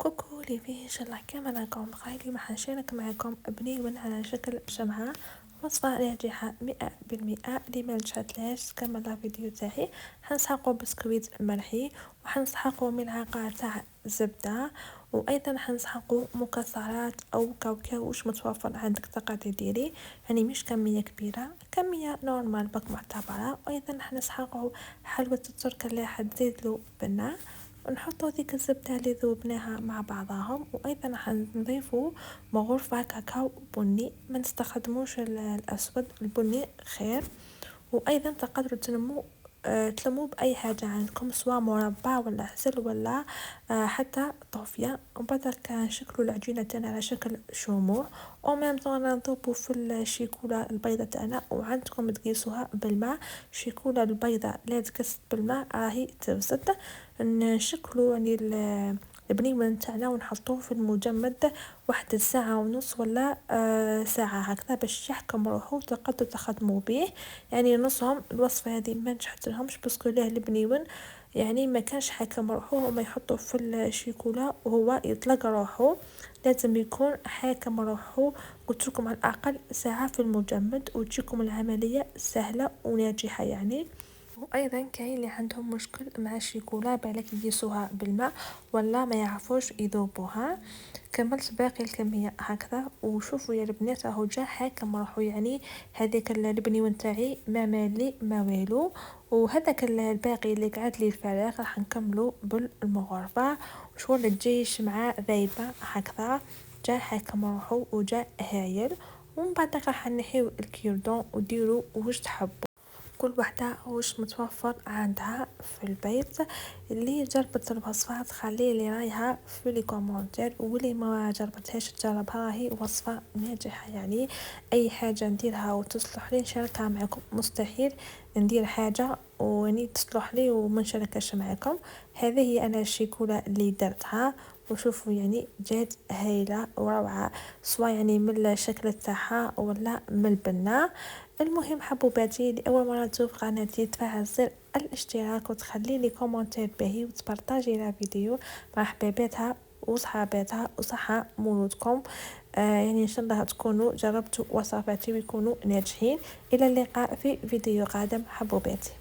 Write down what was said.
كوكو ليفي، إن شاء الله كما معكم بخير. اليوم حنشارك معكم بنيون على شكل شمعة، وصفة ناجحة 100%. اللي ما نجحتلاش كمل الفيديو تاعي. حنسحقو بسكويت مرحي، وحنسحقو ملعقة تاع زبدة، وايضا حنسحقو مكسرات او كاوكاو واش متوفر عندك تقدري ديري، يعني مش كمية كبيرة، كمية نورمال بك معتبرة. وايضا حنسحقو حلوة الترك اللي حتزيدلو بنة، ونحطو ديك الزبدة اللي ذوبناها مع بعضهم. وايضا حنضيفو مغرفة كاكاو بني، ما نستخدموش الاسود، البني خير. وايضا تقدروا تلمو باي حاجه عندكم، سواء مربى ولا عسل ولا حتى طوفيه. وبعد كنشكلوا العجينه تاعنا على شكل شموع، او ميم طون نضربوا في الشيكولا البيضه تاعنا، وعندكم تقيسوها بالماء. شيكولا البيضه لا تقص بالماء راهي تفسد. نشكلوا يعني البنيمه تاعنا ونحطوه في المجمد واحد الساعة ونص ولا ساعة هكذا باش يحكم روحو، تقدروا تخدموا به. يعني نصهم الوصفة هذه ما نجحت لهمش باسكو ليه البنيون يعني ما كانش حاكم روحو، هما يحطوا في الشيكولا وهو يطلق روحو، لازم يكون حاكم روحو. قلت لكم على الاقل ساعة في المجمد وتجيكم العملية سهلة وناجحة يعني. وايضا كاين اللي عندهم مشكل مع الشيكولا، بالك يقيسوها بالماء ولا ما يعرفوش يذوبوها. كملت باقي الكميه هكذا، وشوفوا يا البنات راهو جا حاكم راحو، يعني هذيك البنيون تاعي ما مالي ما والو. وهذاك الباقي اللي قعد لي الفراغ راح نكملو بالمغرفه، وشغل تجيش مع ذايبه هكذا. جا حاكم روحو وجا هايل. ومن بعد راح نحيو الكيردون وديروا واش تحبوا، كل وحدة واش متوفر عندها في البيت. اللي جربت الوصفة تخلي لي رايها في لي كومونتير، واللي ما جربتهاش تجربها، راهي وصفة ناجحة يعني. اي حاجة نديرها وتصلح لي نشاركها معكم، مستحيل ندير حاجة وني تصلح لي وما نشاركهاش معكم. هذه هي انا الشيكولا اللي درتها، وشوفوا يعني جات هايلة وروعة، سواء يعني من الشكل تاعها ولا من البنة. المهم حبوباتي، لأول مرة تشوف قناتي تفعل زر الاشتراك وتخلي لي كومنتير باهي وتبارطاجي لا فيديو مع حبيباتها وصحاباتها وصحة مولودكم. يعني ان شاء الله تكونوا جربتوا وصفاتي ويكونوا ناجحين. الى اللقاء في فيديو قادم حبوباتي.